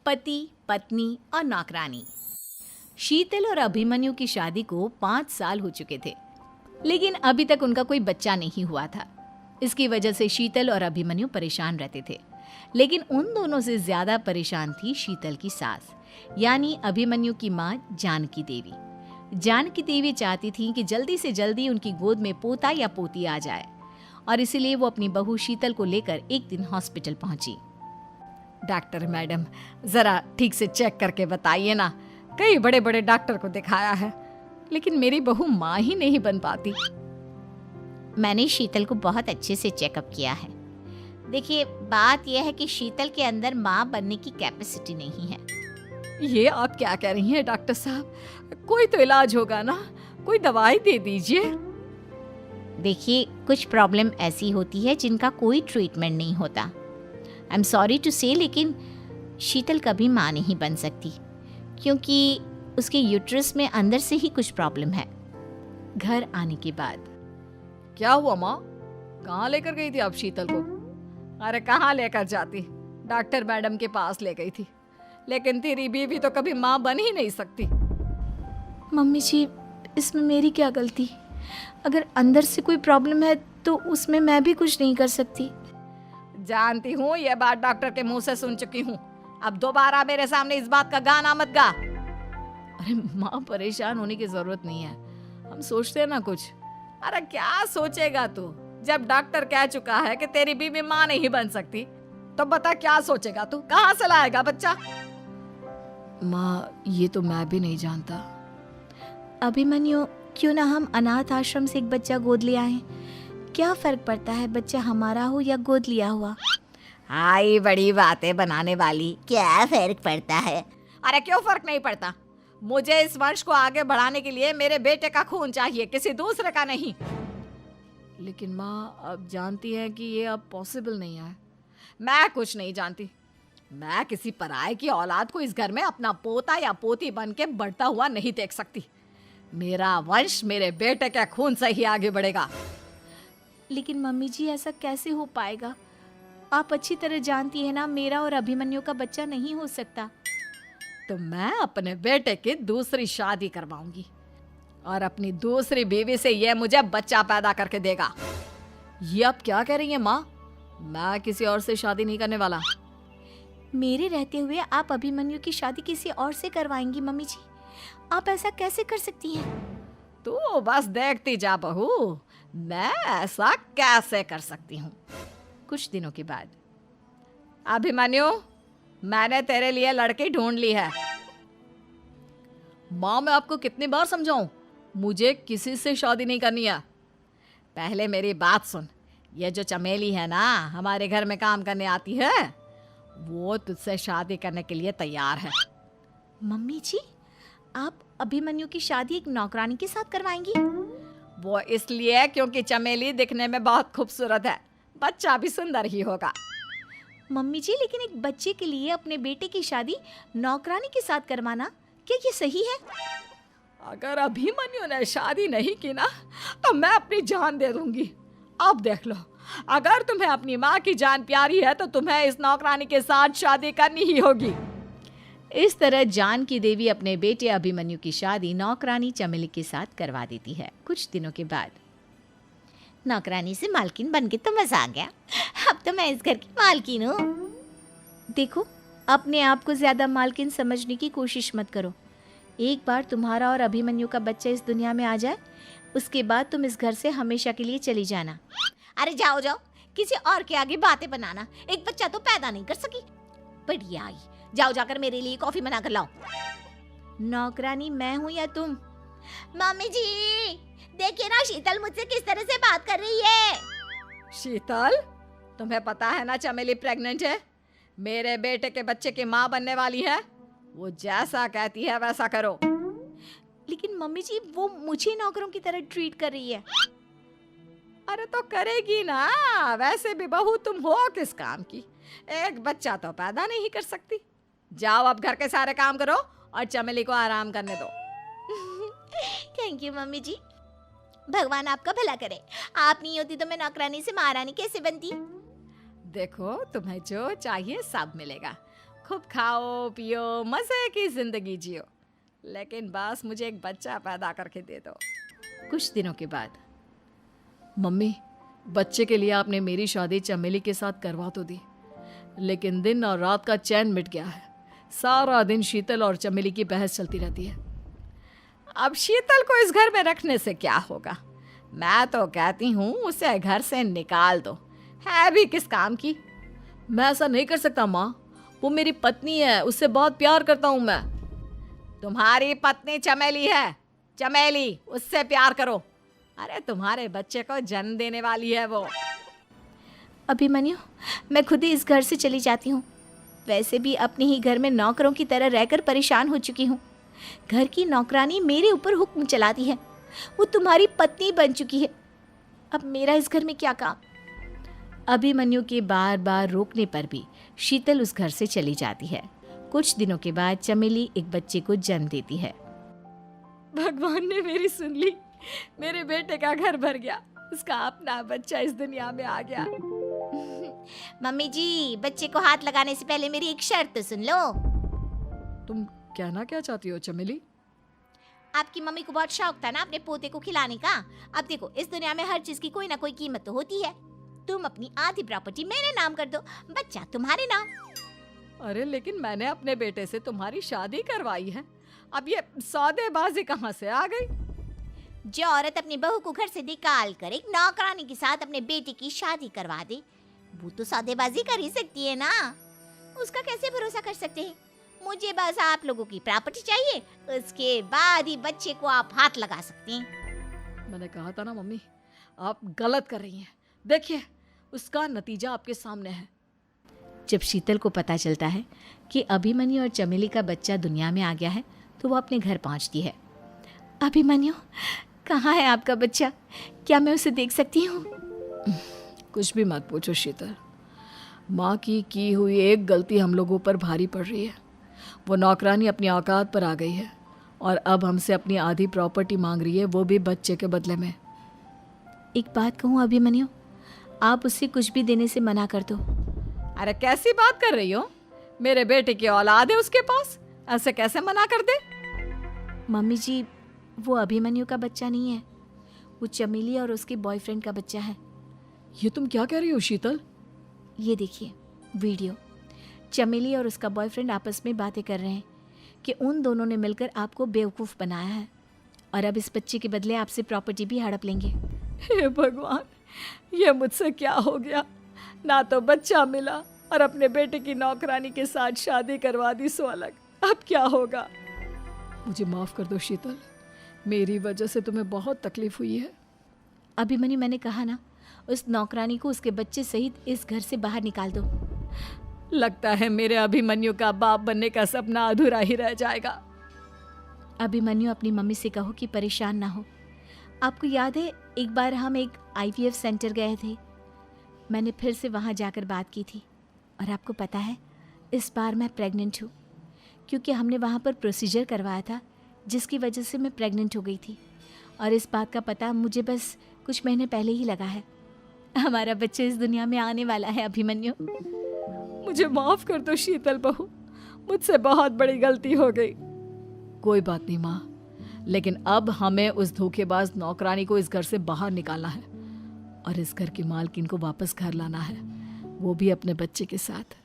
पति, पत्नी और नौकरानी। शीतल और अभिमन्यु की शादी को 5 साल हो चुके थे, लेकिन अभी तक उनका कोई बच्चा नहीं हुआ था। इसकी वजह से शीतल और अभिमन्यु परेशान रहते थे, लेकिन उन दोनों से ज्यादा परेशान थी शीतल की सास, यानी अभिमन्यु की माँ जानकी देवी। जानकी देवी चाहती थी कि जल्दी से जल्दी उनकी गोद में पोता या पोती आ जाए, और इसीलिए वो अपनी बहू शीतल को लेकर एक दिन हॉस्पिटल पहुंची। डॉक्टर मैडम, जरा ठीक से चेक करके बताइए ना। कई बड़े बड़े डॉक्टर को दिखाया है, लेकिन मेरी बहू माँ ही नहीं बन पाती। मैंने शीतल को बहुत अच्छे से चेकअप किया है। देखिए, बात यह है कि शीतल के अंदर माँ बनने की कैपेसिटी नहीं है। ये आप क्या कह रही हैं डॉक्टर साहब? कोई तो इलाज होगा ना, कोई दवाई दे दीजिए। देखिए, कुछ प्रॉब्लम ऐसी होती है जिनका कोई ट्रीटमेंट नहीं होता। आई एम सॉरी टू से, लेकिन शीतल कभी माँ नहीं बन सकती, क्योंकि उसके यूट्रस में अंदर से ही कुछ प्रॉब्लम है। घर आने के बाद क्या हुआ माँ? कहाँ लेकर गई थी आप शीतल को? अरे कहाँ लेकर जाती, डॉक्टर मैडम के पास ले गई थी, लेकिन तेरी बीवी तो कभी माँ बन ही नहीं सकती। मम्मी जी, इसमें मेरी क्या गलती? अगर अंदर से कोई प्रॉब्लम है तो उसमें मैं भी कुछ नहीं कर सकती। जानती हूँ, ये बात डॉक्टर के मुंह से सुन चुकी हूँ। अब दोबारा मेरे सामने इस बात का गाना मत गा। अरे माँ, परेशान होने की जरूरत नहीं है, हम सोचते हैं ना कुछ। अरे क्या सोचेगा तू? जब डॉक्टर कह चुका है कि तेरी बीवी माँ नहीं बन सकती, तो बता क्या सोचेगा तू? कहाँ से लाएगा बच्चा? माँ, ये तो मैं भी नहीं जानता। अभिमन्यु, क्यों ना हम अनाथ आश्रम से एक बच्चा गोद ले आए? क्या फर्क पड़ता है बच्चा हमारा हो या गोद लिया हुआ? हाय, बड़ी बातें बनाने वाली। क्या फर्क पड़ता है? अरे क्यों फर्क नहीं पड़ता? मुझे इस वंश को आगे बढ़ाने के लिए मेरे बेटे का खून चाहिए, किसी दूसरे का नहीं। लेकिन माँ, आप जानती हैं कि ये अब पॉसिबल नहीं है। मैं कुछ नहीं जानती। मैं किसी पराये की औलाद को इस घर में अपना पोता या पोती बन के बढ़ता हुआ नहीं देख सकती। मेरा वंश मेरे बेटे के खून से ही आगे बढ़ेगा। लेकिन मम्मी जी, ऐसा कैसे हो पाएगा? आप अच्छी तरह जानती है ना, मेरा और अभिमन्यु का बच्चा नहीं हो सकता। तो मैं अपने बेटे की दूसरी शादी करवाऊंगी, और अपनी दूसरी बीवी से ये मुझे बच्चा पैदा करके देगा। ये आप क्या कह रही हैं माँ? मैं किसी और से शादी नहीं करने वाला। मेरे रहते हुए आप अभिमन्यु की शादी किसी और से करवाएंगी? मम्मी जी, आप ऐसा कैसे कर सकती हैं? तू बस देखती जा बहू, मैं ऐसा कैसे कर सकती हूँ। कुछ दिनों के बाद, अभिमन्यु, मैंने तेरे लिए लड़की ढूंढ ली है। माँ, मैं आपको कितनी बार समझाऊं, मुझे किसी से शादी नहीं करनी है। पहले मेरी बात सुन। ये जो चमेली है ना, हमारे घर में काम करने आती है, वो तुझसे शादी करने के लिए तैयार है। मम्मी जी, आप अभिमन्यु की शादी एक नौकरानी के साथ करवाएंगी? वो इसलिए क्योंकि चमेली दिखने में बहुत खूबसूरत है, बच्चा भी सुंदर ही होगा। मम्मी जी, लेकिन एक बच्चे के लिए अपने बेटे की शादी नौकरानी के साथ करवाना, क्या ये सही है? अगर अभिमन्यु ने शादी नहीं की ना, तो मैं अपनी जान दे दूंगी। अब देख लो, अगर तुम्हें अपनी माँ की जान प्यारी है तो तुम्हें इस नौकरानी के साथ शादी करनी ही होगी। इस तरह जानकी देवी अपने बेटे अभिमन्यु की शादी नौकरानी चमेली के साथ करवा देती है। कुछ दिनों के बाद, नौकरानी से मालकिन बन के तो मजा आ गया। अब तो मैं इस घर की मालकिन हूँ। देखो, अपने आप को ज्यादा मालकिन समझने की कोशिश मत करो। एक बार तुम्हारा और अभिमन्यु का बच्चा इस दुनिया में आ जाए, उसके बाद तुम इस घर से हमेशा के लिए चली जाना। अरे जाओ जाओ, किसी और के आगे बातें बनाना। एक बच्चा तो पैदा नहीं कर सकी, बढ़िया आई। जाओ, जाकर मेरे लिए कॉफी बना कर लाओ। नौकरानी मैं हूँ या तुम? मम्मी जी, देखिए ना शीतल मुझसे किस तरह से बात कर रही है। शीतल, तुम्हें पता है ना चमेली प्रेग्नेंट है, मेरे बेटे के बच्चे की माँ बनने वाली है। वो जैसा कहती है वैसा करो। लेकिन मम्मी जी, वो मुझे नौकरों की तरह ट्रीट कर रही है। अरे तो करेगी ना, वैसे भी बहू तुम हो किस काम की? एक बच्चा तो पैदा नहीं कर सकती। जाओ, अब घर के सारे काम करो और चमेली को आराम करने दो। थैंक यू मम्मी जी, भगवान आपका भला करे। आप नहीं होती तो मैं नौकरानी से महारानी कैसे बनती? देखो, तुम्हें जो चाहिए सब मिलेगा। खूब खाओ पियो, मजे की जिंदगी जियो, लेकिन बस मुझे एक बच्चा पैदा करके दे दो। कुछ दिनों के बाद, मम्मी, बच्चे के लिए आपने मेरी शादी चमेली के साथ करवा तो दी, लेकिन दिन और रात का चैन मिट गया है। सारा दिन शीतल और चमेली की बहस चलती रहती है। अब शीतल को इस घर में रखने से क्या होगा? मैं तो कहती हूँ उसे घर से निकाल दो, है भी किस काम की। मैं ऐसा नहीं कर सकता माँ, वो मेरी पत्नी है, उससे बहुत प्यार करता हूँ मैं। तुम्हारी पत्नी चमेली है, चमेली, उससे प्यार करो। अरे तुम्हारे बच्चे को जन्म देने वाली है वो। अभिमन्यु, मैं खुद ही इस घर से चली जाती हूँ। वैसे भी अपने ही घर में नौकरों की तरह रहकर परेशान हो चुकी हूँ। घर की नौकरानी मेरे ऊपर हुक्म चलाती है, वो तुम्हारी पत्नी बन चुकी है। अब मेरा इस घर में क्या काम? अभिमन्यु के बार बार रोकने पर भी शीतल उस घर से चली जाती है। कुछ दिनों के बाद चमेली एक बच्चे को जन्म देती है। भगवान ने मेरी सुन ली, मेरे बेटे का घर भर गया, उसका अपना बच्चा इस दुनिया में आ गया। मम्मी जी, बच्चे को हाथ लगाने से पहले मेरी एक शर्त तो सुन लो। तुम कहना क्या चाहती हो चमेली? आपकी मम्मी को बहुत शौक था ना अपने पोते को खिलाने का। अब देखो, इस दुनिया में हर चीज की कोई ना कोई कीमत तो होती है। तुम अपनी आधी प्रॉपर्टी मेरे नाम कर दो, बच्चा तुम्हारे नाम। अरे लेकिन मैंने अपने बेटे से तुम्हारी शादी करवाई है, अब ये सौदेबाजी कहाँ से आ गई? जो औरत अपनी बहू को घर से निकाल कर एक नौकरानी के साथ अपने बेटे की शादी करवा दे, वो तो सौदेबाजी कर ही सकती है ना। उसका कैसे भरोसा कर सकते हैं? मुझे बस आप लोगों की प्रॉपर्टी चाहिए, उसके बाद ही बच्चे को आप हाथ लगा सकते हैं। मैंने कहा था ना मम्मी, आप गलत कर रही हैं। देखिए, उसका नतीजा आपके सामने है। जब शीतल को पता चलता है कि अभिमन्यु और चमेली का बच्चा दुनिया में आ गया है, तो वो अपने घर पहुंचती है। अभिमन्यु, कहाँ है आपका बच्चा? क्या मैं उसे देख सकती हूँ? कुछ भी मत पूछो शीतल, माँ की हुई एक गलती हम लोगों पर भारी पड़ रही है। वो नौकरानी अपनी औकात पर आ गई है और अब हमसे अपनी आधी प्रॉपर्टी मांग रही है, वो भी बच्चे के बदले में। एक बात कहूँ अभिमन्यु, आप उसे कुछ भी देने से मना कर दो। अरे कैसी बात कर रही हो? मेरे बेटे की औलाद है उसके पास, ऐसे कैसे मना कर दे? मम्मी जी, वो अभिमन्यु का बच्चा नहीं है, वो चमेली और उसके बॉयफ्रेंड का बच्चा है। ये तुम क्या कह रही हो शीतल? ये देखिए वीडियो, चमेली और उसका बॉयफ्रेंड आपस में बातें कर रहे हैं कि उन दोनों ने मिलकर आपको बेवकूफ़ बनाया है और अब इस बच्चे के बदले आपसे प्रॉपर्टी भी हड़प लेंगे। हे भगवान, ये मुझसे क्या हो गया? ना तो बच्चा मिला और अपने बेटे की नौकरानी के साथ शादी करवा दी सो अलग। अब क्या होगा? मुझे माफ़ कर दो शीतल, मेरी वजह से तुम्हें बहुत तकलीफ हुई है। अभिमन्यु, मैंने कहा ना, उस नौकरानी को उसके बच्चे सहित इस घर से बाहर निकाल दो। लगता है मेरे अभिमन्यु का बाप बनने का सपना अधूरा ही रह जाएगा। अभिमन्यु, अपनी मम्मी से कहो कि परेशान ना हो। आपको याद है एक बार हम एक IVF सेंटर गए थे, मैंने फिर से वहाँ जाकर बात की थी और आपको पता है इस बार मैं प्रेग्नेंट हूँ, क्योंकि हमने वहाँ पर प्रोसीजर करवाया था जिसकी वजह से मैं प्रेग्नेंट हो गई थी और इस बात का पता मुझे बस कुछ महीने पहले ही लगा है। हमारा बच्चा इस दुनिया में आने वाला है अभिमन्यु। मुझे माफ कर दो शीतल बहू, मुझसे बहुत बड़ी गलती हो गई। कोई बात नहीं माँ, लेकिन अब हमें उस धोखेबाज नौकरानी को इस घर से बाहर निकालना है और इस घर की मालकिन को वापस घर लाना है, वो भी अपने बच्चे के साथ।